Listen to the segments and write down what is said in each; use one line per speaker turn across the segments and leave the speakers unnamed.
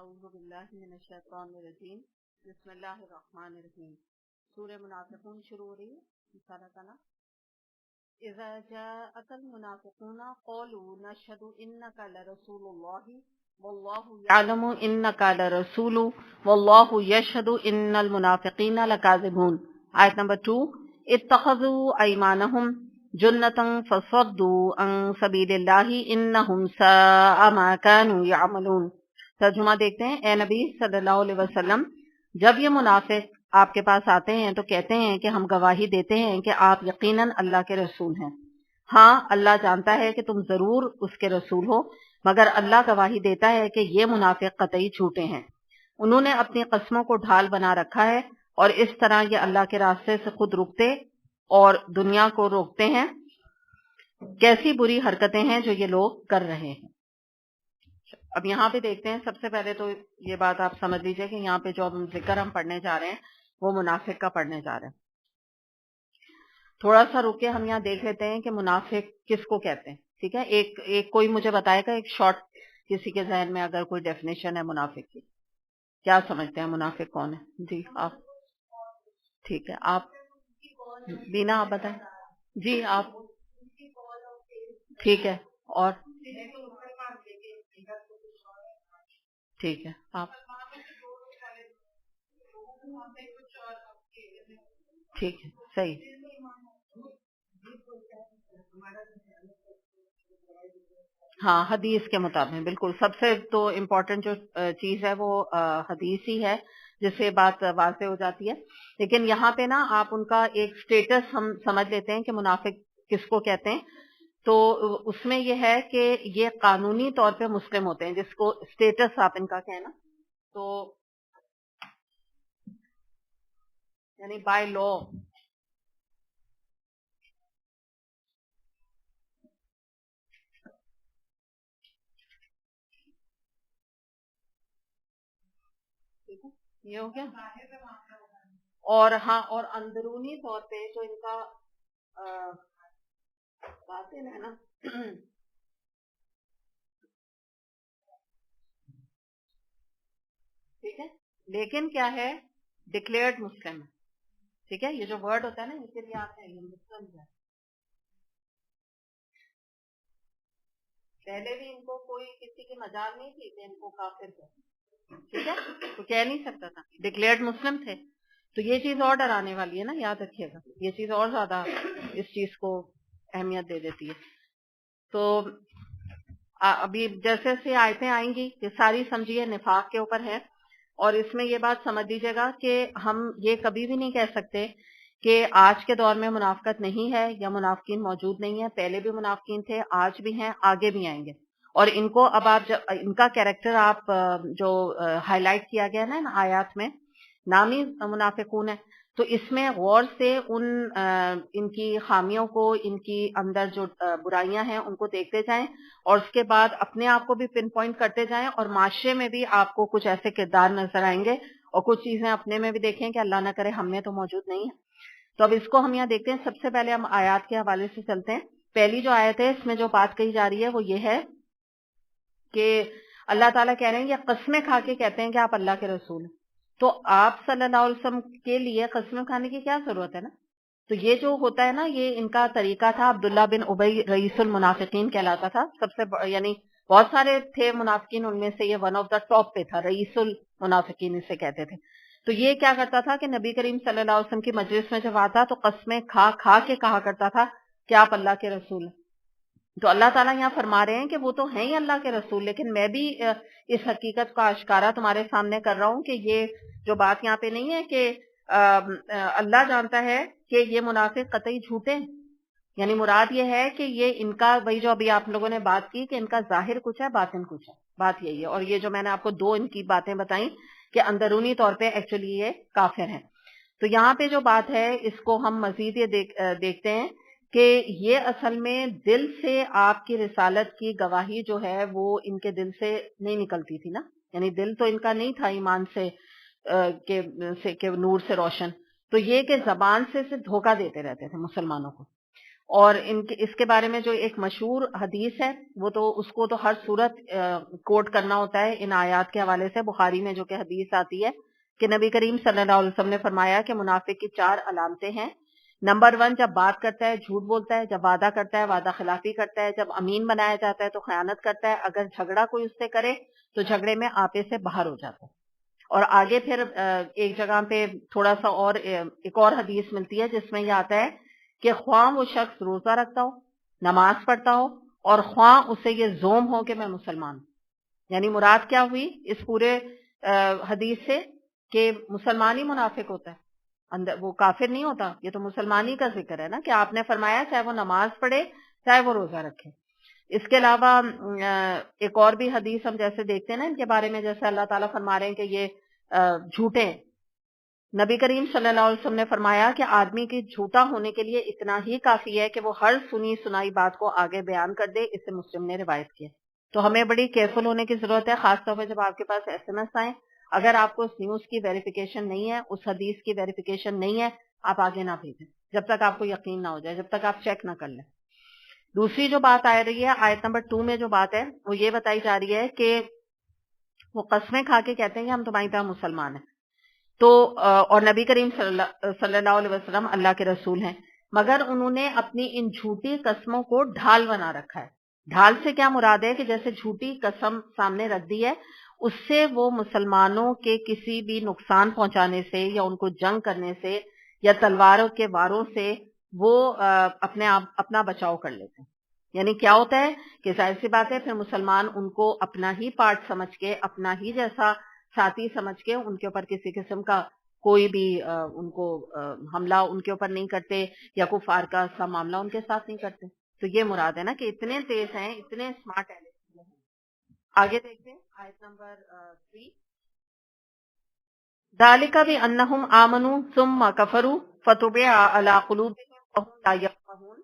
اعوذ باللہ من الشیطان الرجیم بسم اللہ الرحمن الرحیم. سورہ منافقون شروع ہو رہی ہے. سارا کا نام اذا جاءك المنافقون قالوا نشهد انك لرسول الله والله يعلم انك لرسول والله يشهد ان المنافقین لكاذبون. آیت نمبر 2. اتخذوا ایمانهم جنة فصدوا عن سبیل اللہ انہم ساء ما كانوا يعملون. ترجمہ دیکھتے ہیں. اے نبی صلی اللہ علیہ وسلم، جب یہ منافق آپ کے پاس آتے ہیں تو کہتے ہیں کہ ہم گواہی دیتے ہیں کہ آپ یقیناً اللہ کے رسول ہیں. ہاں، اللہ جانتا ہے کہ تم ضرور اس کے رسول ہو، مگر اللہ گواہی دیتا ہے کہ یہ منافق قطعی جھوٹے ہیں. انہوں نے اپنی قسموں کو ڈھال بنا رکھا ہے اور اس طرح یہ اللہ کے راستے سے خود رکتے اور دنیا کو روکتے ہیں. کیسی بری حرکتیں ہیں جو یہ لوگ کر رہے ہیں. اب یہاں پہ دیکھتے ہیں. سب سے پہلے تو یہ بات آپ سمجھ لیجئے کہ یہاں پہ جو ذکر ہم پڑھنے جا رہے ہیں وہ منافق کا پڑھنے جا رہے ہیں. تھوڑا سا رک کے ہم یہاں دیکھ لیتے ہیں کہ منافق کس کو کہتے ہیں. ٹھیک ہے، ایک کوئی مجھے بتائے گا ایک شارٹ، کسی کے ذہن میں اگر کوئی ڈیفینیشن ہے منافق کی، کیا سمجھتے ہیں منافق کون ہے؟ جی آپ. ٹھیک ہے، آپ بینا آپ بتائیں. جی آپ. ٹھیک ہے، اور ٹھیک ہے آپ. ٹھیک ہے، صحیح. ہاں، حدیث کے مطابق بالکل. سب سے تو امپورٹنٹ جو چیز ہے وہ حدیث ہی ہے، جس سے بات واضح ہو جاتی ہے. لیکن یہاں پہ نا آپ ان کا ایک سٹیٹس ہم سمجھ لیتے ہیں کہ منافق کس کو کہتے ہیں. تو اس میں یہ ہے کہ یہ قانونی طور پہ مسلم ہوتے ہیں، جس کو سٹیٹس آپ ان کا کہنا، تو یعنی بائی لا. یہ ہو گیا. اور ہاں، اور اندرونی طور پہ جو ان کا باطن ہے نا، ٹھیک ہے، لیکن کیا ہے، ڈکلیئرڈ مسلم ہے. ٹھیک ہے، یہ جو ورڈ ہوتا ہے نا، اس کے لیے آپ ہیں یہ مسلم ہے. پہلے بھی ان کو کوئی کسی کی مجال نہیں تھی کہ ان کو کافر کہتے. ٹھیک ہے، تو کہہ نہیں سکتا تھا، ڈکلیئرڈ مسلم تھے. تو یہ چیز اور ڈرانے والی ہے نا، یاد رکھیے گا. یہ چیز اور زیادہ اس چیز کو اہمیت دے دیتی ہے. تو ابھی جیسے جیسے آیتیں آئیں گی یہ ساری سمجھیے نفاق کے اوپر ہے. اور اس میں یہ بات سمجھ لیجیے گا کہ ہم یہ کبھی بھی نہیں کہہ سکتے کہ آج کے دور میں منافقت نہیں ہے یا منافقین موجود نہیں ہے. پہلے بھی منافقین تھے، آج بھی ہیں، آگے بھی آئیں گے. اور ان کو اب آپ ان کا کیریکٹر آپ جو ہائی لائٹ کیا گیا نا آیات میں، نامی منافقون ہے، تو اس میں غور سے ان کی خامیوں کو، ان کی اندر جو برائیاں ہیں ان کو دیکھتے جائیں، اور اس کے بعد اپنے آپ کو بھی پن پوائنٹ کرتے جائیں. اور معاشرے میں بھی آپ کو کچھ ایسے کردار نظر آئیں گے اور کچھ چیزیں اپنے میں بھی دیکھیں کہ اللہ نہ کرے ہم میں تو موجود نہیں ہے. تو اب اس کو ہم یہاں دیکھتے ہیں. سب سے پہلے ہم آیات کے حوالے سے چلتے ہیں. پہلی جو آیت ہے اس میں جو بات کہی جا رہی ہے وہ یہ ہے کہ اللہ تعالیٰ کہہ رہے ہیں، یہ قسمیں کھا کے کہتے ہیں کہ آپ اللہ کے رسول ہیں. تو آپ صلی اللہ علیہ وسلم کے لیے قسمیں کھانے کی کیا ضرورت ہے نا. تو یہ جو ہوتا ہے نا، یہ ان کا طریقہ تھا. عبداللہ بن ابی رئیس المنافقین کہلاتا تھا. سب سے یعنی بہت سارے تھے منافقین، ان میں سے یہ ون آف دا ٹاپ پہ تھا. رئیس المنافقین اسے کہتے تھے. تو یہ کیا کرتا تھا کہ نبی کریم صلی اللہ علیہ وسلم کی مجلس میں جب آتا تو قسمیں کھا کھا کے کہا کرتا تھا کہ آپ اللہ کے رسول ہیں. تو اللہ تعالیٰ یہاں فرما رہے ہیں کہ وہ تو ہیں ہی اللہ کے رسول، لیکن میں بھی اس حقیقت کا اشکارا تمہارے سامنے کر رہا ہوں کہ یہ جو بات یہاں پہ نہیں ہے کہ اللہ جانتا ہے کہ یہ منافق قطعی جھوٹے ہیں. یعنی مراد یہ ہے کہ یہ ان کا وہی جو ابھی آپ لوگوں نے بات کی کہ ان کا ظاہر کچھ ہے، باطن کچھ ہے. بات یہی ہے. اور یہ جو میں نے آپ کو دو ان کی باتیں بتائیں کہ اندرونی طور پہ ایکچولی یہ کافر ہیں. تو یہاں پہ جو بات ہے اس کو ہم مزید یہ دیکھتے ہیں کہ یہ اصل میں دل سے آپ کی رسالت کی گواہی جو ہے وہ ان کے دل سے نہیں نکلتی تھی نا. یعنی دل تو ان کا نہیں تھا ایمان سے کہ نور سے روشن. تو یہ کہ زبان سے صرف دھوکہ دیتے رہتے تھے مسلمانوں کو. اور اس کے بارے میں جو ایک مشہور حدیث ہے وہ تو اس کو تو ہر صورت کوٹ کرنا ہوتا ہے ان آیات کے حوالے سے. بخاری میں جو کہ حدیث آتی ہے کہ نبی کریم صلی اللہ علیہ وسلم نے فرمایا کہ منافق کی 4 علامتیں ہیں. نمبر 1، جب بات کرتا ہے جھوٹ بولتا ہے، جب وعدہ کرتا ہے وعدہ خلافی کرتا ہے، جب امین بنایا جاتا ہے تو خیانت کرتا ہے، اگر جھگڑا کوئی اس سے کرے تو جھگڑے میں آپے سے باہر ہو جاتا ہے. اور آگے پھر ایک جگہ پہ تھوڑا سا اور ایک اور حدیث ملتی ہے جس میں یہ آتا ہے کہ خواہ وہ شخص روزہ رکھتا ہو، نماز پڑھتا ہو، اور خواہ اسے یہ زوم ہو کہ میں مسلمان ہوں. یعنی مراد کیا ہوئی اس پورے حدیث سے کہ مسلمان ہی منافق ہوتا ہے، اندر وہ کافر نہیں ہوتا. یہ تو مسلمانی کا ذکر ہے نا کہ آپ نے فرمایا چاہے وہ نماز پڑھے چاہے وہ روزہ رکھے. اس کے علاوہ ایک اور بھی حدیث ہم جیسے دیکھتے ہیں نا ان کے بارے میں، جیسے اللہ تعالیٰ فرما رہے ہیں کہ یہ جھوٹے ہیں. نبی کریم صلی اللہ علیہ وسلم نے فرمایا کہ آدمی کے جھوٹا ہونے کے لیے اتنا ہی کافی ہے کہ وہ ہر سنی سنائی بات کو آگے بیان کر دے. اسے مسلم نے روایت کیا. تو ہمیں بڑی کیئرفل ہونے کی ضرورت ہے، خاص طور پہ جب آپ کے پاس SMS آئیں. اگر آپ کو اس نیوز کی ویریفیکیشن نہیں ہے، اس حدیث کی ویریفیکیشن نہیں ہے، آپ آگے نہ بھیجیں جب تک آپ کو یقین نہ ہو جائے، جب تک آپ چیک نہ کر لیں. دوسری جو بات آ رہی ہے آیت نمبر 2 میں جو بات ہے وہ یہ بتائی جا رہی ہے کہ وہ قسمیں کھا کے کہتے ہیں کہ ہم تمہاری طرح مسلمان ہیں. تو اور نبی کریم صلی اللہ علیہ وسلم اللہ کے رسول ہیں، مگر انہوں نے اپنی ان جھوٹی قسموں کو ڈھال بنا رکھا ہے. ڈھال سے کیا مراد ہے کہ جیسے جھوٹی قسم سامنے رکھ دی ہے، اس سے وہ مسلمانوں کے کسی بھی نقصان پہنچانے سے یا ان کو جنگ کرنے سے یا تلواروں کے واروں سے وہ اپنا بچاؤ کر لیتے ہیں. یعنی کیا ہوتا ہے کہ ظاہر سی بات ہے پھر مسلمان ان کو اپنا ہی پارٹ سمجھ کے، اپنا ہی جیسا ساتھی سمجھ کے ان کے اوپر کسی قسم کا کوئی بھی ان کو حملہ ان کے اوپر نہیں کرتے یا کفار کا سا معاملہ ان کے ساتھ نہیں کرتے. تو یہ مراد ہے نا کہ اتنے تیز ہیں، اتنے اسمارٹ ہیں. آگے دیکھتے ہیں آیت نمبر 3. ذالک بانہم آمنوا ثم کفروا فتبع علی قلوبہم فہم لا یفقہون.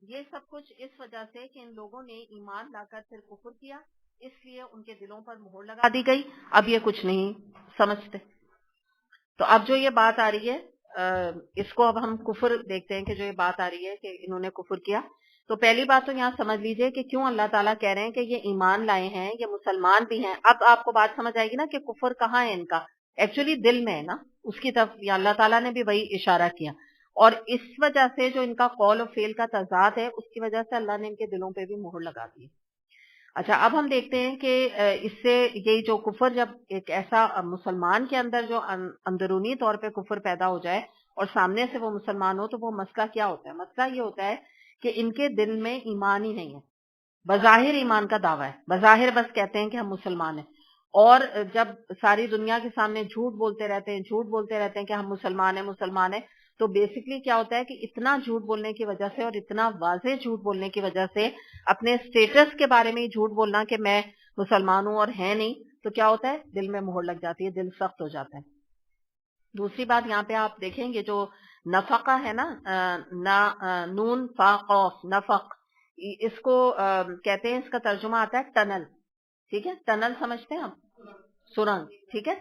یہ سب کچھ اس وجہ سے کہ ان لوگوں نے ایمان لا کر پھر کفر کیا، اس لیے ان کے دلوں پر مہر لگا دی گئی، اب یہ کچھ نہیں سمجھتے. تو اب جو یہ بات آ رہی ہے اس کو اب ہم کفر دیکھتے ہیں کہ جو یہ بات آ رہی ہے کہ انہوں نے کفر کیا. تو پہلی بات تو یہاں سمجھ لیجئے کہ کیوں اللہ تعالیٰ کہہ رہے ہیں کہ یہ ایمان لائے ہیں، یہ مسلمان بھی ہیں. اب آپ کو بات سمجھ آئے گی نا کہ کفر کہاں ہے ان کا، ایکچولی دل میں ہے نا، اس کی طرف یا اللہ تعالیٰ نے بھی وہی اشارہ کیا. اور اس وجہ سے جو ان کا قول و فعل کا تضاد ہے اس کی وجہ سے اللہ نے ان کے دلوں پہ بھی مہر لگا دی. اچھا اب ہم دیکھتے ہیں کہ اس سے یہی جو کفر، جب ایک ایسا مسلمان کے اندر جو اندرونی طور پہ کفر پیدا ہو جائے اور سامنے سے وہ مسلمان ہو، تو وہ مسئلہ کیا ہوتا ہے؟ مسئلہ یہ ہوتا ہے کہ ان کے دل میں ایمان ہی نہیں ہے. بظاہر ایمان کا دعویٰ ہے، بظاہر بس کہتے ہیں کہ ہم مسلمان ہیں، اور جب ساری دنیا کے سامنے جھوٹ بولتے رہتے ہیں کہ ہم مسلمان ہیں، تو بیسکلی کیا ہوتا ہے کہ اتنا جھوٹ بولنے کی وجہ سے اور اتنا واضح جھوٹ بولنے کی وجہ سے، اپنے سٹیٹس کے بارے میں ہی جھوٹ بولنا کہ میں مسلمان ہوں اور ہے نہیں، تو کیا ہوتا ہے دل میں مہر لگ جاتی ہے، دل سخت ہو جاتا ہے. دوسری بات یہاں پہ آپ دیکھیں گے جو نفقہ ہے نا، نون فا قوف نفق، اس کو کہتے ہیں، اس کا ترجمہ آتا ہے ٹنل. ٹھیک ہے، ٹنل سمجھتے ہیں آپ، سرنگ. ٹھیک ہے،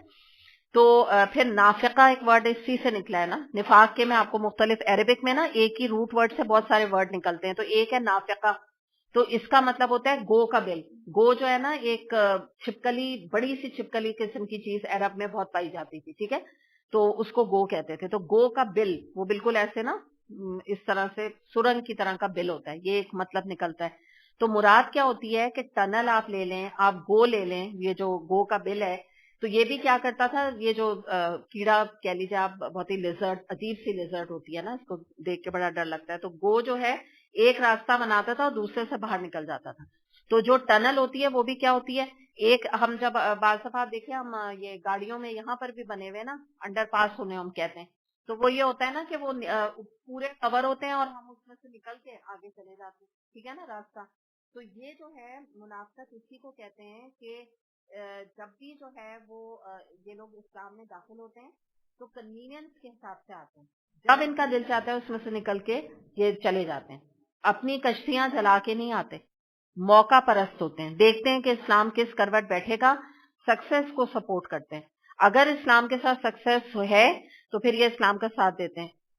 تو پھر نافقہ ایک ورڈ اسی سے نکلا ہے نا. نفاق کے میں آپ کو مختلف عربک میں نا ایک ہی روٹ ورڈ سے بہت سارے ورڈ نکلتے ہیں، تو ایک ہے نافقہ، تو اس کا مطلب ہوتا ہے گو کا بل. گو جو ہے نا ایک چھپکلی، بڑی سی چھپکلی قسم کی چیز عرب میں بہت پائی جاتی تھی. ٹھیک ہے، تو اس کو گو کہتے تھے. تو گو کا بل وہ بالکل ایسے نا اس طرح سے سرنگ کی طرح کا بل ہوتا ہے، یہ ایک مطلب نکلتا ہے. تو مراد کیا ہوتی ہے کہ ٹنل آپ لے لیں، آپ گو لے لیں، یہ جو گو کا بل ہے. تو یہ بھی کیا کرتا تھا، یہ جو کیڑا کہہ لیجیے آپ، بہت ہی لیزرڈ، عجیب سی لیزرڈ ہوتی ہے نا، اس کو دیکھ کے بڑا ڈر لگتا ہے. تو گو جو ہے ایک راستہ بناتا تھا اور دوسرے سے باہر نکل جاتا تھا. تو جو ٹنل ہوتی ہے وہ بھی کیا ہوتی ہے، ایک ہم جب بعض دفعہ دیکھیں ہم یہ گاڑیوں میں یہاں پر بھی بنے ہوئے نا، انڈر پاس ہونے ہم کہتے ہیں، تو وہ یہ ہوتا ہے نا کہ وہ پورے کور ہوتے ہیں اور ہم اس میں سے نکل کے آگے چلے جاتے ہیں. ٹھیک ہے نا راستہ. تو یہ جو ہے منافقت اسی کو کہتے ہیں کہ جب بھی جو ہے وہ یہ لوگ اسلام میں داخل ہوتے ہیں تو کنوینئنس کے حساب سے آتے ہیں، جب ان کا دل چاہتا ہے اس میں سے نکل کے یہ چلے جاتے ہیں. اپنی کشتیاں جلا کے نہیں آتے، موقع پرست ہوتے ہیں، دیکھتے ہیں کہ اسلام کس کروٹ بیٹھے گا، سکسیس کو سپورٹ کرتے ہیں. اگر اسلام کے ساتھ سکسیس ہے تو پھر یہ اسلام کا ساتھ دیتے ہیں،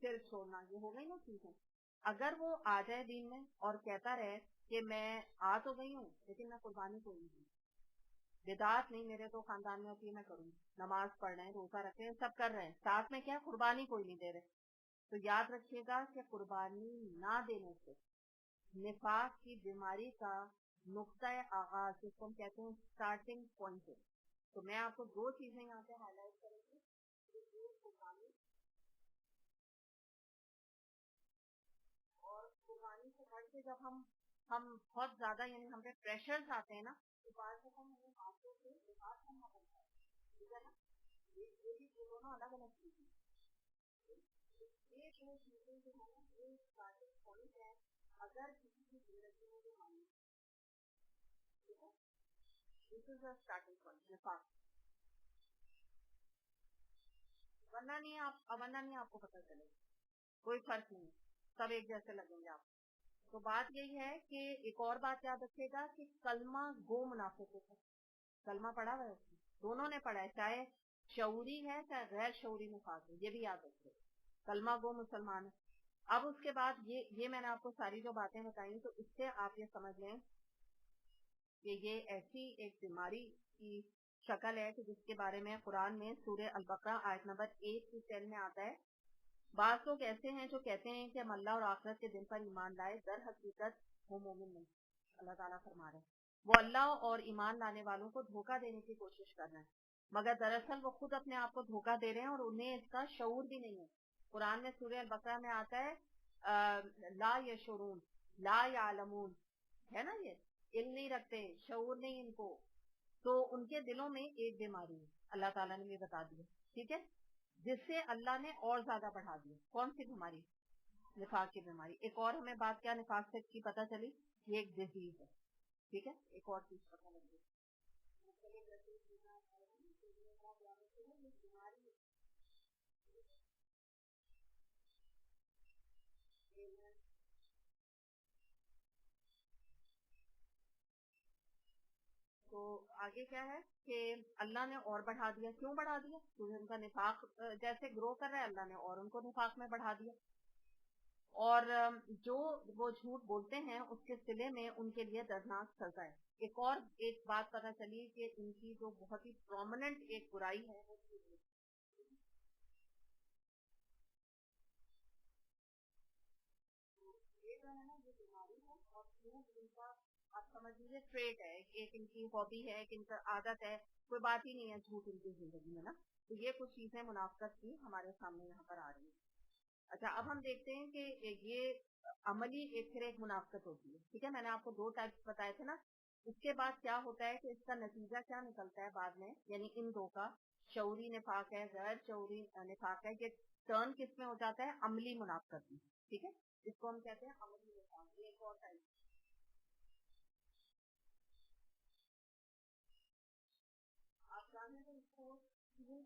پھر چھوڑنا، یہ ہو گئی نا چیزیں. اگر وہ آ جائے دین میں اور کہتا رہے کہ میں آ تو گئی ہوں لیکن میں قربانی کوئی نہیں، بدعت نہیں میرے تو خاندان میں ہوتی ہے میں کروں، نماز پڑھ رہے ہیں، روزہ رکھے ہیں، سب کر رہے ہیں، ساتھ میں کیا قربانی کوئی نہیں دے رہے، تو یاد رکھیے گا کہ قربانی نہ دینے سے نفاق کی بیماری کا نقطۂ آغاز، جس کو ہم کہتے ہیں اسٹارٹنگ پوائنٹ ہے. تو میں آپ کو دو چیزیں یہاں پہ ہائی لائٹ کروں گی. قربانی اور قربانی سے ہٹ کے جب ہم بہت زیادہ یعنی ہم پہ پریشرز آتے ہیں نا، تو بعض دفعہ ہمیں باتوں سے بات کرنا پڑتا ہے، ٹھیک ہے نا. یہ بھی دونوں الگ الگ چیزیں ہیں. یہ جو چیزیں جو ہے نا یہ اسٹارٹنگ پوائنٹ ہے اگر کسی کی زندگی میں جو مانی، ٹھیک ہے، دس از اے اسٹارٹنگ پوائنٹ نفاق. ورنہ نہیں آپ کو پتہ چلے گا، کوئی فرق نہیں، سب ایک جیسے لگیں گے آپ. تو بات یہی ہے کہ ایک اور بات یاد رکھیے گا کہ کلمہ گو منافق ہے. کلمہ پڑھا ہوا ہے اس میں، دونوں نے پڑھا ہے، چاہے شعوری ہے چاہے غیر شعوری نفاق ہے، یہ بھی یاد رکھیے. کلمہ گو مسلمان ہے. اب اس کے بعد یہ میں نے آپ کو ساری جو باتیں بتائی تو اس سے آپ یہ سمجھ لیں کہ یہ ایسی ایک بیماری کی شکل ہے کہ جس کے بارے میں قرآن میں سورہ البقرہ آیت نمبر 8 سے 10 میں آتا ہے. بعض لوگ ایسے ہیں جو کہتے ہیں کہ ہم اللہ اور آخرت کے دن پر ایمان لائے، در حقیقت وہ مومن نہیں. اللہ تعالیٰ فرما رہے ہیں وہ اللہ اور ایمان لانے والوں کو دھوکہ دینے کی کوشش کر رہے ہیں، مگر دراصل وہ خود اپنے آپ کو دھوکہ دے رہے ہیں اور انہیں اس کا شعور بھی نہیں ہے. قرآن میں سورہ البقرہ میں آتا ہے لا یشعرون لا یعلمون، ہے نا، یہ علم نہیں رکھتے، شعور نہیں ان کو. تو ان کے دلوں میں ایک بیماری ہے، اللہ تعالیٰ نے بھی بتا دیا، ٹھیک ہے، جس سے اللہ نے اور زیادہ بڑھا دیا. کون سی بیماری؟ نفاق کی بیماری. ایک اور ہمیں بات کیا نفاق سے کی پتہ چلی، یہ ایک ڈیزیز ہے، ٹھیک ہے. ایک اور چیز پتہ لگ گئی، تو آگے کیا ہے کہ اللہ نے اور بڑھا دیا. کیوں بڑھا دیا؟ کیونکہ ان کا نفاق جیسے گرو کر رہا ہے، اللہ نے اور ان کو نفاق میں بڑھا دیا. اور جو وہ جھوٹ بولتے ہیں اس کے صلے میں ان کے لیے دردناک سزا ہے. ایک بات پتہ چلی کہ ان کی جو بہت ہی پرومیننٹ ایک برائی ہے وہ یہ جو ہے نا یہ بیماری ہے، اور جھوٹ ان کا آپ سمجھ لیجیے ٹریٹ ہے، ایک ان کی ہابی ہے، ایک ان کا عادت ہے، کوئی بات ہی نہیں ہے جھوٹ ان کی زندگی میں نا. تو یہ کچھ چیزیں منافقت کی ہمارے سامنے یہاں پر آ رہی ہیں. اچھا اب ہم دیکھتے ہیں کہ یہ عملی ایک منافقت ہوتی ہے، ٹھیک ہے. میں نے آپ کو دو ٹائپس بتائے تھے نا. اس کے بعد کیا ہوتا ہے کہ اس کا نتیجہ کیا نکلتا ہے بعد میں، یعنی ان دو کا شعوری نفاق ہے غیر شعوری نفاق ہے، یہ ٹرن کس میں ہو جاتا ہے؟ عملی منافقت میں، ٹھیک ہے. اس کو ہم کہتے ہیں عملی نفاق. ایک اور ٹائپ آپ چاہیں تو اس کو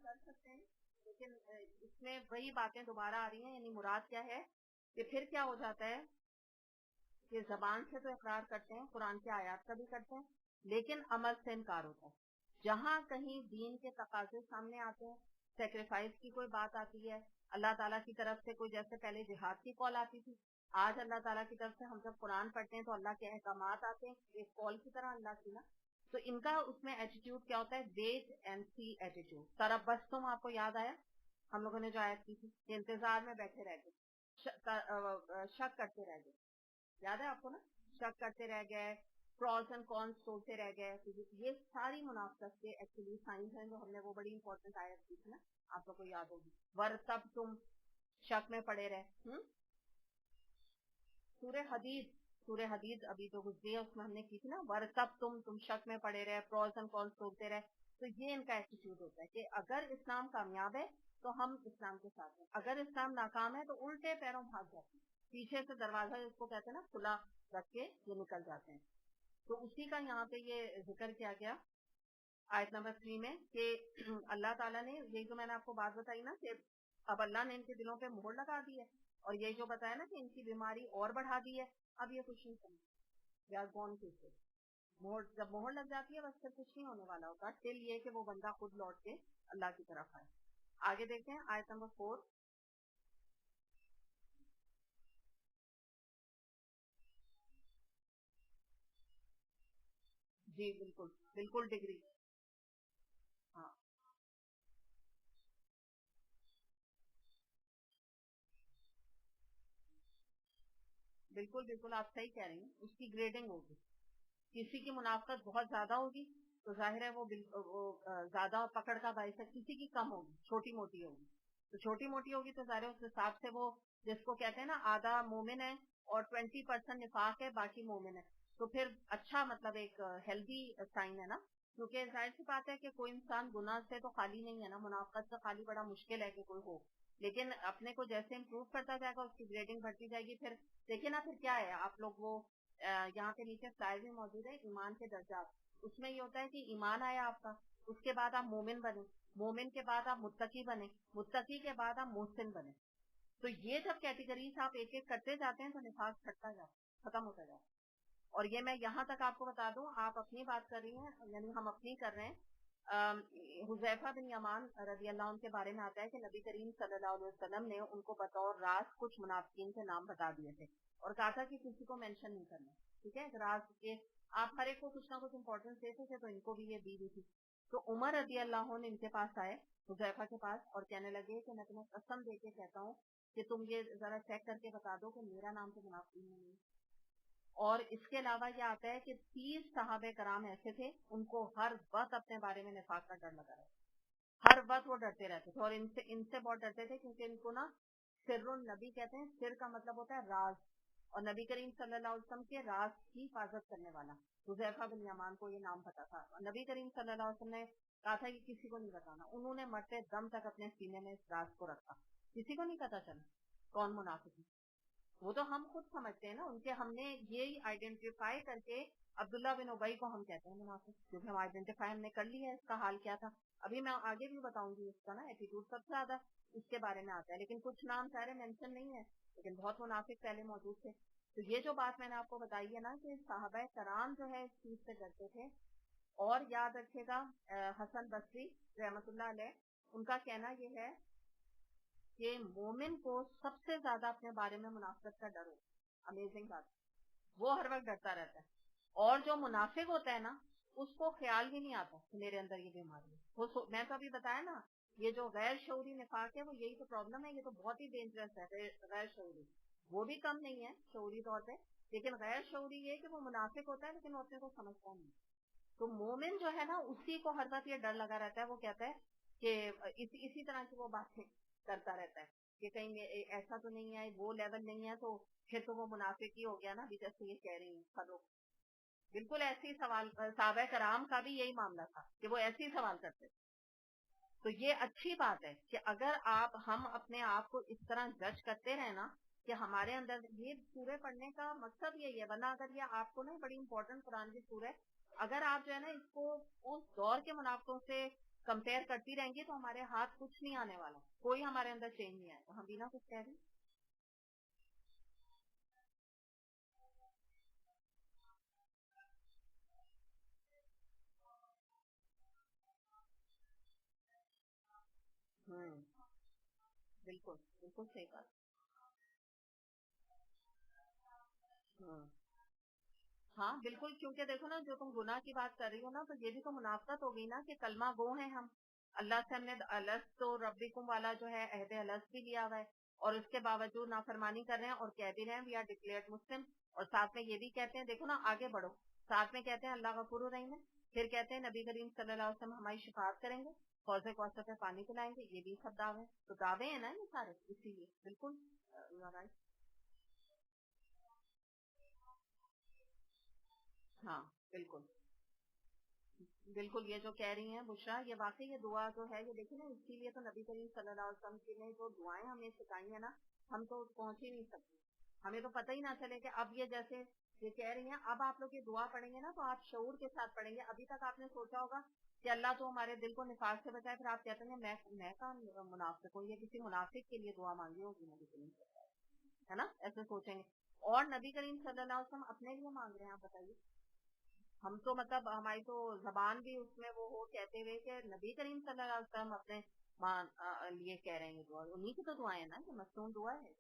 کر سکتے ہیں، لیکن اس میں وہی باتیں دوبارہ آ رہی ہیں. یعنی مراد کیا ہے کہ پھر کیا ہو جاتا ہے کہ زبان سے تو اقرار کرتے ہیں، قرآن کی آیات کا بھی کرتے ہیں، لیکن عمل سے انکار ہوتا ہے. جہاں کہیں دین کے تقاضے سامنے آتے ہیں، سیکریفائس کی کوئی بات آتی ہے، اللہ تعالیٰ کی طرف سے کوئی، جیسے پہلے جہاد کی کال آتی تھی، آج اللہ تعالیٰ کی طرف سے ہم جب قرآن پڑھتے ہیں تو اللہ کے احکامات آتے ہیں ایک کال کی طرح اللہ کی نا. تو ان کا اس میں ایٹیٹیوڈ کیا ہوتا ہے؟ Wait and see attitude. تربصتم آپ کو یاد آیا؟ ہم لوگوں نے جو آیت کی تھی کہ انتظار میں بیٹھے رہ گئے، شک کرتے رہ گئے، یاد ہے آپ کو نا؟ شک کرتے رہ گئے، پروز اینڈ کونس سوچتے رہ گئے. یہ ساری منافقت کے ایکچولی سائنس ہیں جو ہم نے وہ بڑی امپورٹنٹ آیت کی تھی نا، آپ کو یاد ہوگی. ورتب تم شک میں پڑے رہے. سورہ حدید ابھی جو گزری ہے اس میں ہم نے کی تھی نا، ورتب تم شک میں پڑے رہے، پروز اینڈ کونس سوچتے رہے. تو یہ ان کا ایٹیٹیوڈ ہوتا ہے کہ اگر اسلام کامیاب ہے تو ہم اسلام کے ساتھ ہیں، اگر اسلام ناکام ہے تو الٹے پیروں بھاگ جاتے ہیں، پیچھے سے دروازہ جس کو کہتے ہیں نا کھلا رکھ کے یہ نکل جاتے ہیں. تو اسی کا یہاں پہ یہ ذکر کیا گیا آیت نمبر 3 میں کہ اللہ تعالیٰ نے یہ جو میں نے آپ کو بات بتائی نا کہ اب اللہ نے ان کے دلوں پہ مہر لگا دی ہے، اور یہ جو بتایا نا کہ ان کی بیماری اور بڑھا دی ہے، اب یہ کچھ نہیں کرنا. یا کون کیسے مہر جب مہر لگ جاتی ہے بس پھر کچھ نہیں ہونے والا ہوتا ٹل یہ کہ وہ بندہ خود لوٹ کے اللہ کی طرف آئے. آگے دیکھتے ہیں آیت نمبر 4. جی بالکل بالکل ڈگری. ہاں بالکل بالکل آپ صحیح کہہ رہی ہیں, اس کی گریڈنگ ہوگی. کسی کی منافقت بہت زیادہ ہوگی تو ظاہر ہے وہ زیادہ پکڑ کا باعث ہے, کسی کی کم ہوگی, چھوٹی موٹی ہوگی. تو چھوٹی موٹی ہوگی تو ظاہر ہے اس حساب سے وہ, جس کو کہتے ہیں نا آدھا مومن ہے اور 20% نفاق ہے, باقی مومن ہے, تو پھر اچھا مطلب ایک ہیلدی سائن ہے نا. کیونکہ ظاہر سی بات ہے کہ کوئی انسان گناہ سے تو خالی نہیں ہے نا, منافقت سے خالی بڑا مشکل ہے کہ کوئی ہو, لیکن اپنے کو جیسے امپروو کرتا جائے گا اس کی گریڈنگ بڑھتی جائے گی. پھر دیکھیں نا پھر کیا ہے, آپ لوگ وہ یہاں پہ نیچے سلائڈ بھی موجود ہے ایمان کے درجات, اس میں یہ ہوتا ہے کہ ایمان آیا آپ کا, اس کے بعد آپ مومن بنے, مومن کے بعد آپ متقی بنے, متقی کے بعد آپ محسن بنے. تو یہ جب کیٹیگریز آپ ایک ایک کرتے جاتے ہیں تو نفاق چھٹتا جاتا, ختم ہوتا جاتا. اور یہ میں یہاں تک آپ کو بتا دوں, آپ اپنی بات کر رہی ہیں یعنی ہم اپنی کر رہے ہیں. حذیفہ بن یمان رضی اللہ عنہ کے بارے میں آتا ہے کہ نبی کریم صلی اللہ علیہ وسلم نے ان کو بطور راز کچھ منافقین کے نام بتا دیے تھے اور کہا تھا کہ کسی کو مینشن نہیں کرنا, ٹھیک ہے, راز کے آپ ہر ایک کو کچھ نہ کچھ امپورٹنس دیتے تھے, تو ان کو بھی یہ دی تھی. تو عمر رضی اللہ عنہ ان کے پاس آئے, حذیفہ کے پاس, اور کہنے لگے کہ میں تمہیں قسم دے کے کہتا ہوں کہ تم یہ ذرا چیک کر کے بتا دو کہ میرا نام تو منافقین میں نہیں. اور اس کے علاوہ یہ آتا ہے کہ 30 صحابہ کرام ایسے تھے ان کو ہر وقت اپنے بارے میں نفاق کا ڈر لگا رہا, ہر وقت وہ ڈرتے رہتے تھے, اور ان سے بہت ڈرتے تھے کیونکہ ان کو نا سر النبی کہتے ہیں. سر کا مطلب ہوتا ہے راز, اور نبی کریم صلی اللہ علیہ وسلم کے راز کی حفاظت کرنے والا حذیفہ بن یمان کو یہ نام پتا تھا. نبی کریم صلی اللہ علیہ وسلم نے کہا تھا کہ کسی کو نہیں بتانا, انہوں نے مرتے دم تک اپنے سینے میں اس راز کو رکھا, کسی کو نہیں پتا چلا کون منافق ہے. وہ تو ہم خود سمجھتے ہیں نا, ان کے ہم نے یہی آئیڈینٹیفائی کر کے عبداللہ بن ابئی کو ہم کہتے ہیں منافق, کیونکہ ہم آئیڈینٹیفائی ہم نے کر لیا ہے اس کا حال کیا تھا. ابھی میں آگے بھی بتاؤں گی اس کا نا ایٹیٹیوڈ سب سے زیادہ اس کے بارے میں آتا ہے, لیکن کچھ نام سارے مینشن نہیں ہے, لیکن بہت منافق پہلے موجود تھے. تو یہ جو بات میں نے آپ کو بتائی ہے نا کہ صحابہ کرام جو ہے اس چیز سے ڈرتے تھے. اور یاد رکھیے گا حسن بصری رحمت اللہ علیہ, ان کا کہنا یہ ہے کہ مومن کو سب سے زیادہ اپنے بارے میں منافقت کا ڈر ہوتا ہے. امیزنگ بات, وہ ہر وقت ڈرتا رہتا ہے. اور جو منافق ہوتا ہے نا اس کو خیال بھی نہیں آتا کہ میرے اندر یہ بیماری ہے. میں تو ابھی بتایا نا, یہ جو غیر شعوری نفاق ہے وہ یہی تو پرابلم ہے, یہ تو بہت ہی ڈینجرس ہے. غیر شعوری وہ بھی کم نہیں ہے شعوری طور پہ, لیکن غیر شعوری یہ کہ وہ منافق ہوتا ہے لیکن وہ اپنے کو سمجھتا نہیں. تو مومن جو ہے نا اسی کو ہر وقت یہ ڈر لگا رہتا ہے, وہ کہتا ہے کہ اسی طرح کی وہ باتیں کرتا رہتا ہے کہ کہیں ایسا تو نہیں ہے, وہ لیول نہیں ہے, تو پھر تو وہ منافق ہی ہو گیا نا. ابھی جیسے یہ کہہ رہی ہیں لوگ, بالکل ایسے ہی سوال, صحابہ کرام کا بھی یہی معاملہ تھا کہ وہ ایسے ہی سوال کرتے. تو یہ اچھی بات ہے کہ اگر ہم اپنے آپ کو اس طرح جج کرتے رہے نا کہ ہمارے اندر, یہ سورہ پڑھنے کا مقصد یہی ہے, ورنہ اگر یہ آپ کو نا بڑی امپورٹنٹ قرآن کی سورہ, اگر آپ جو ہے نا اس کو اس دور کے منافقوں سے کمپیئر کرتی رہیں گی تو ہمارے ہاتھ کچھ نہیں آنے والا, کوئی ہمارے اندر چینج نہیں آئے گا. ہم بینا کچھ کہہ رہے ہیں. بالکل بالکل صحیح بات. ہاں بالکل, کیونکہ دیکھو نا جو تم گناہ کی بات کر رہی ہو نا, تو یہ بھی تو منافقت ہو گئی نا کہ کلمہ گو ہیں ہم, اللہ سے ہم نے الست و ربکم والا جو ہے عہد الست بھی لیا ہوا ہے, اور اس کے باوجود نافرمانی کر رہے ہیں اور کہہ بھی رہے ہیں وی آر ڈکلیئرڈ مسلم, اور ساتھ میں یہ بھی کہتے ہیں, دیکھو نا آگے بڑھو, ساتھ میں کہتے ہیں اللہ غفور الرحیم ہے, پھر کہتے ہیں نبی کریم صلی اللہ علیہ وسلم ہماری شفاعت کریں گے, حوض کوثر پہ پانی پلائیں گے, یہ بھی سب دعوے, تو دعوے ہیں نا یہ سارے, اسی لیے بالکل. ہاں بالکل بالکل, یہ جو کہہ رہی ہیں بشرا, یہ واقعی یہ دعا جو ہے یہ دیکھیں نا, اسی لیے تو نبی کریم صلی اللہ علیہ وسلم کی نے جو دعائیں ہمیں سکھائی ہیں نا, ہم تو پہنچ ہی نہیں سکتے, ہمیں تو پتہ ہی نہ چلے کہ اب یہ جیسے یہ کہہ رہی ہیں, اب آپ لوگ یہ دعا پڑھیں گے نا تو آپ شعور کے ساتھ پڑھیں گے. ابھی تک آپ نے سوچا ہوگا کہ اللہ تو ہمارے دل کو نفاق سے بچائے, پھر آپ کہتے ہیں میں کہاں منافق ہوں, یہ کسی منافق کے لیے دعا مانگی ہوگی نبی کریم صلی اللہ علیہ وسلم, ہے نا, ایسے سوچیں گے. اور نبی کریم صلی اللہ علیہ وسلم اپنے لیے مانگ رہے ہیں, آپ بتائیے. ہم تو مطلب ہماری تو زبان بھی اس میں وہ ہو کہتے ہوئے کہ نبی کریم صلی اللہ علیہ وسلم اپنے لیے کہہ رہے ہیں دعا, انہیں کی تو دعائیں ہیں نا, کہ مصنون دعا ہے.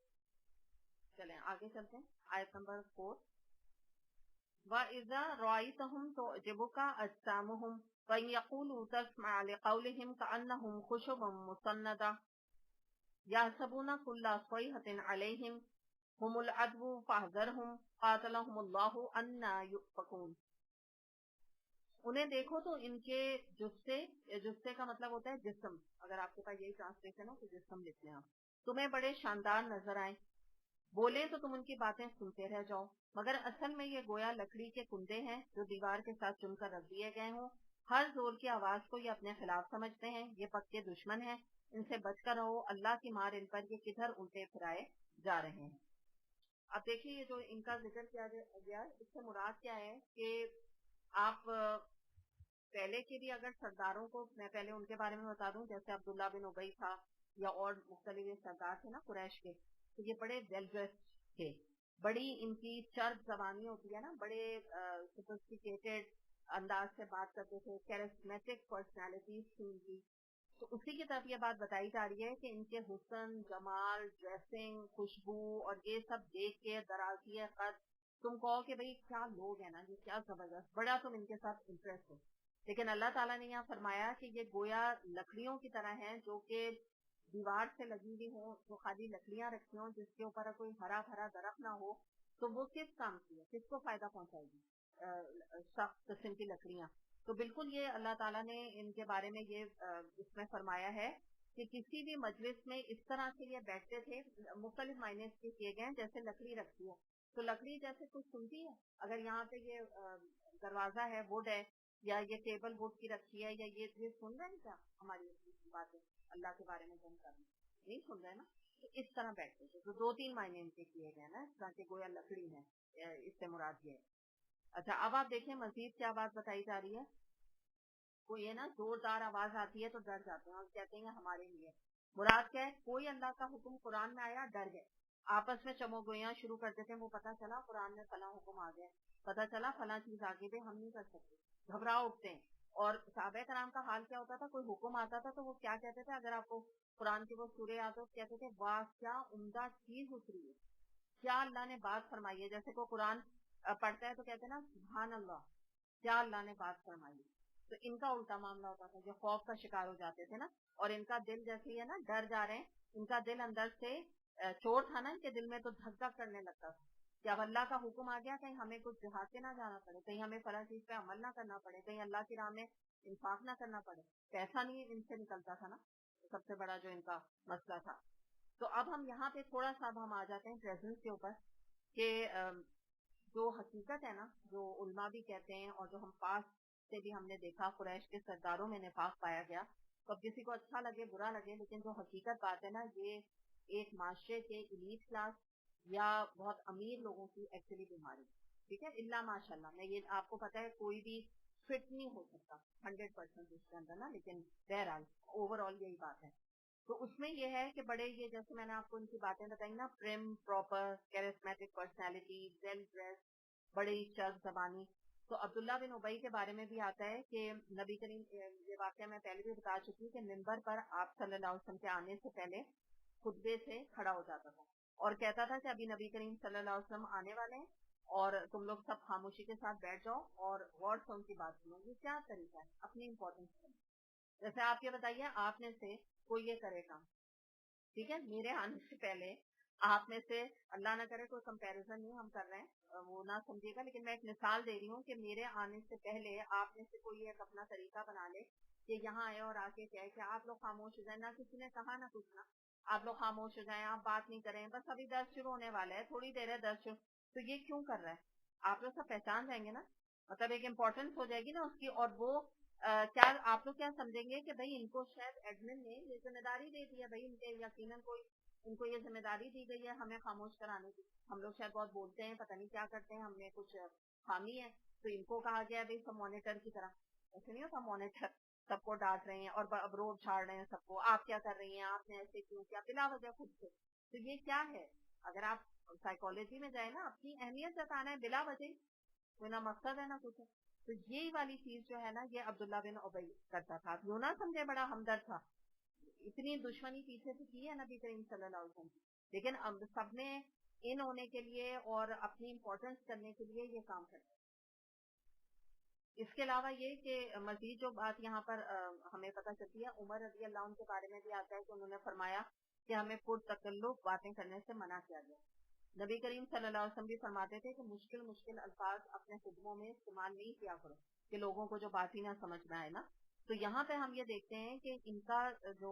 چلیں آگے چلتے ہیں, آیت نمبر 4. وَإِذَا رَأَيْتَهُمْ تُعْجِبُكَ أَجْسَامُهُمْ وَإِنْ يَقُولُوا تَسْمَعْ لِقَوْلِهِمْ كَأَنَّهُمْ خُشُبٌ مُّسَنَّدَةٌ يَحْسَبُونَ كُلَّ صَيْحَةٍ عَلَيْهِمْ هُمُ الْعَدُوُّ فَاحْذَرْهُمْ قَاتَلَهُمُ اللَّهُ أَنَّىٰ يُؤْفَكُونَ. انہیں دیکھو تو ان کے جثے کا مطلب ہوتا ہے جسم، اگر آپ کے پاس یہی ٹرانسلیشن ہو تو جسم لکھ لیں آپ. تمہیں بڑے شاندار نظر آئیں، بولے تو تم ان کی باتیں سنتے رہ جاؤ، مگر اصل میں یہ گویا لکڑی کے کندے ہیں جو دیوار کے ساتھ چن کر رکھ دیے گئے ہوں. ہر زور کی آواز کو یہ اپنے خلاف سمجھتے ہیں، یہ پکے دشمن ہیں، ان سے بچ کر رہو، اللہ کی مار ان پر، یہ کدھر الٹے پھرائے جا رہے ہیں. اب دیکھیے یہ جو ان کا ذکر کیا گیا اس سے مراد کیا ہے کہ آپ پہلے کے بھی اگر سرداروں کو میں پہلے ان کے بارے میں بتا دوں، جیسے عبداللہ بن ابی تھا یا اور مختلف سردار تھے نا قریش کے، تو یہ بڑے ویل ڈریسڈ تھے، بڑی ان کی چرب زبانی ہوتی ہے نا، بڑے سوفسٹیکیٹڈ انداز سے بات کرتے تھے، کیرسمیٹک پرسنالٹیز تھی ان کی. تو اسی کی طرف یہ بات بتائی جا رہی ہے کہ ان کے حسن، جمال، ڈریسنگ، خوشبو اور یہ سب دیکھ کے درازی قد تم کہو کہ بھئی کیا لوگ ہیں نا، یہ کیا زبردست، بڑا تم ان کے ساتھ امپریس ہو. لیکن اللہ تعالیٰ نے یہاں فرمایا کہ یہ گویا لکڑیوں کی طرح ہیں جو کہ دیوار سے لگی ہوئی ہوں، جو خالی لکڑیاں رکھی ہوں جس کے اوپر کوئی ہرا بھرا درخت نہ ہو، تو وہ کس کام کی ہے، کس کو فائدہ پہنچائے گی سخت قسم کی لکڑیاں. تو بالکل یہ اللہ تعالیٰ نے ان کے بارے میں یہ اس میں فرمایا ہے کہ کسی بھی مجلس میں اس طرح سے یہ بیٹھتے تھے، مختلف معنی اس کے کیے گئے جیسے لکڑی رکھتی ہو، تو لکڑی جیسے کچھ سنتی ہے، اگر یہاں پہ یہ دروازہ ہے ووڈ ہے یا یہ ٹیبل ووڈ کی رکھی ہے یا یہ سن رہے ہیں کیا ہماری باتیں اللہ کے بارے میں جو ہم کر رہے ہیں، نہیں سن رہے نا. تو اس طرح بیٹھتے تھے. تو 2-3 معنی ان کے کیے گئے نا، اس طرح کے گویا لکڑی ہے، اس سے مراد یہ ہے. اچھا اب آپ دیکھیں مزید کیا بات بتائی جا رہی ہے. کوئی ہے نا زوردار آواز آتی ہے تو ڈر جاتے ہیں اور کہتے ہیں ہمارے لیے. مراد کیا ہے، کوئی اللہ کا حکم قرآن میں آیا ڈر گئے، آپس میں چمو گوئیاں شروع کر دیتے ہیں، وہ پتہ چلا قرآن میں فلاں حکم آ گیا، پتہ چلا فلاں چیز آگے دے، ہم نہیں کر سکتے، گھبرا اٹھتے ہیں. اور صحابہ کرام کا حال کیا ہوتا تھا، کوئی حکم آتا تھا تو وہ کیا کہتے تھے، اگر آپ کو قرآن کی وہ سورہ یاد ہو کہتے تھے واہ کیا عمدہ چیز اتری ہے، کیا اللہ نے بات فرمائی ہے. جیسے کوئی قرآن پڑھتا ہے تو کہتے ہیں نا سبحان اللہ، کیا اللہ نے بات فرمائی. تو ان کا الٹا معاملہ ہوتا تھا، جو خوف کا شکار ہو جاتے تھے نا، اور ان کا دل جیسے ہی ہے نا ڈر جا رہے ہیں، ان کا دل اندر سے چور تھا نا ان کے دل میں، تو دھک دھک کرنے لگتا تھا کہ اب اللہ کا حکم آ گیا، کہیں ہمیں کچھ جہاد کے نہ جانا پڑے، کہیں ہمیں فلاں چیز پہ عمل نہ کرنا پڑے، کہیں اللہ کی راہ میں انفاق نہ کرنا پڑے. پیسہ نہیں ان سے نکلتا تھا نا، سب سے بڑا جو ان کا مسئلہ تھا. تو اب ہم یہاں پہ تھوڑا سا اب ہم آ جاتے ہیں پریزنس کے اوپر کہ جو حقیقت ہے نا، جو علماء بھی کہتے ہیں اور جو ہم پاس سے بھی ہم نے دیکھا قریش کے سرداروں میں نفاق پایا گیا. تو اب کسی کو اچھا لگے برا لگے، لیکن جو حقیقت بات ہے نا، یہ ایک معاشرے کے ایلیٹ کلاس یا بہت امیر لوگوں کی ایکچولی بیماری. ٹھیک ہے، اللہ ماشاء اللہ، میں یہ آپ کو پتا ہے کوئی بھی فٹ نہیں ہو سکتا 100% اس کے اندر نا، لیکن بہرحال اوور آل یہی بات ہے. تو اس میں یہ ہے کہ بڑے یہ جیسے میں نے آپ کو ان کی باتیں بتائی نا، Prem proper charismatic personality, well dress, بڑی چرب زبانی. تو عبداللہ بن ابی کے بارے میں بھی آتا ہے کہ نبی کریم، یہ واقعہ میں پہلے بھی بتا چکی ہوں کہ ممبر پر آپ صلی اللہ علیہ وسلم کے آنے سے پہلے خطبے سے کھڑا ہو جاتا تھا اور کہتا تھا کہ ابھی نبی کریم صلی اللہ علیہ وسلم آنے والے ہیں اور تم لوگ سب خاموشی کے ساتھ بیٹھ جاؤ اور غور سے ان کی بات سنو. یہ کیا طریقہ ہے اپنی امپورٹنس. جیسے آپ یہ بتائیے آپ میں سے کوئی یہ کرے کام، ٹھیک ہے، میرے آنے سے پہلے آپ میں سے اللہ نہ کرے، کوئی کمپیریزن نہیں ہم کر رہے ہیں، وہ نہ سمجھے گا، لیکن میں ایک مثال دے رہی ہوں کہ میرے آنے سے پہلے آپ میں سے کوئی ایک اپنا طریقہ بنا لے کہ یہاں آئے اور آ کے کہے کہ آپ لوگ خاموش ہو جائیں، نہ کسی نے کہا نہ کچھ، نہ آپ لوگ خاموش ہو جائیں، آپ بات نہیں کریں، بس ابھی درس شروع ہونے والا ہے، تھوڑی دیر ہے درس شروع. تو یہ کیوں کر رہا ہے؟ آپ لوگ سب پہچان جائیں گے نا، مطلب ایک امپورٹنس ہو جائے گی نا اس کی. اور وہ کیا آپ لوگ کیا سمجھیں گے کہ بھائی ان کو شاید ایڈمن نے یہ ذمہ داری دے دی ہے، بھائی ان کے یقیناً کوئی ان کو یہ ذمہ داری دی گئی ہے ہمیں خاموش کرانے کی. ہم لوگ شاید بہت بولتے ہیں، پتہ نہیں کیا کرتے ہیں، ہم نے کچھ خامی ہے تو ان کو کہا گیا بھائی سب مانیٹر کی طرح. ایسے نہیں ہوتا، مانیٹر سب کو ڈانٹ رہے ہیں اور اب روب جھاڑ رہے ہیں سب کو، آپ کیا کر رہی ہیں، آپ نے ایسے کیوں کیا بلا وجہ خود سے. تو یہ کیا ہے؟ اگر آپ سائیکالوجی میں جائیں نا، اپنی اہمیت جتانا ہے بلا وجہ، کوئی نہ مقصد ہے نہ کچھ ہے. تو یہی والی چیز جو ہے نا یہ عبداللہ بن ابی کرتا تھا. یوں نہ سمجھے بڑا ہمدرد تھا، اتنی دشمنی پیچھے سے کی ہے نبی کریم صلی اللہ علیہ وسلم، لیکن اب سب نے ان ہونے کے لیے اور اپنی امپورٹنس کرنے کے لیے یہ کام کرتے اس کے علاوہ یہ کہ مزید جو بات یہاں پر ہمیں پتہ چلتی ہے، عمر رضی اللہ عنہ کے بارے میں بھی آتا ہے کہ انہوں نے فرمایا کہ ہمیں پرتکلف باتیں کرنے سے منع کیا گیا. نبی کریم صلی اللہ علیہ وسلم بھی فرماتے تھے کہ مشکل الفاظ اپنے خطبوں میں استعمال نہیں کیا کرو کہ لوگوں کو جو بات ہی نہ سمجھ میں آئے نا. تو یہاں پہ ہم یہ دیکھتے ہیں کہ ان کا جو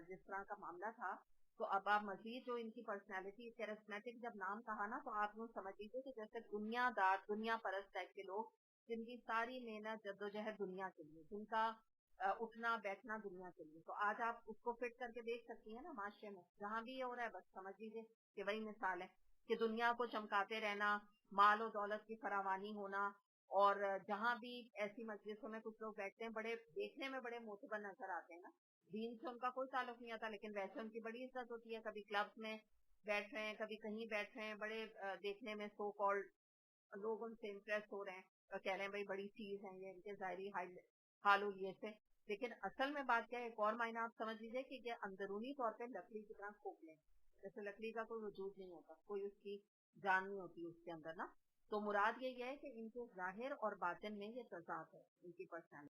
جس طرح کا معاملہ تھا، تو اب آپ مزید جو ان کی پرسنالٹی کیرسمیٹک جب نام کہا نا، تو آپ یوں سمجھ لیجیے کہ جیسے دنیا دار، دنیا پرست ٹائپ کے لوگ، جن کی ساری محنت جدوجہد دنیا کے لیے، جن کا اٹھنا بیٹھنا دنیا کے لیے. تو آج آپ اس کو فٹ کر کے دیکھ سکتی ہیں نا معاشرے میں، جہاں بھی یہ ہو رہا ہے، بس سمجھ لیجیے کہ وہی مثال ہے کہ دنیا کو چمکاتے رہنا، مال و دولت کی فراوانی ہونا، اور جہاں بھی ایسی مجلسوں میں کچھ لوگ بیٹھتے ہیں، بڑے دیکھنے میں بڑے معتبر نظر آتے ہیں نا، دین سے ان کا کوئی تعلق نہیں آتا، لیکن ویسے ان کی بڑی عزت ہوتی ہے. کبھی کلبs میں بیٹھ رہے ہیں، کبھی کہیں بیٹھ رہے ہیں، بڑے دیکھنے میں سو کالڈ لوگ ان سے امپریس ہو رہے ہیں اور کہہ رہے ہیں بھائی بڑی چیز ہے یہ، ان کے ظاہری حال و یہ سے. لیکن اصل میں بات کیا ہے، ایک اور معنی آپ سمجھ لیجیے کہ یہ اندرونی طور پہ لکڑی کی طرح کھوکھلے ہیں، جیسے لکڑی کا کوئی وجود نہیں ہوتا، کوئی اس کی جان نہیں ہوتی اس کے اندر نا. تو مراد یہ ہے کہ ان کے ظاہر اور باطن میں یہ تضاد ہے ان کی پرسنالٹی.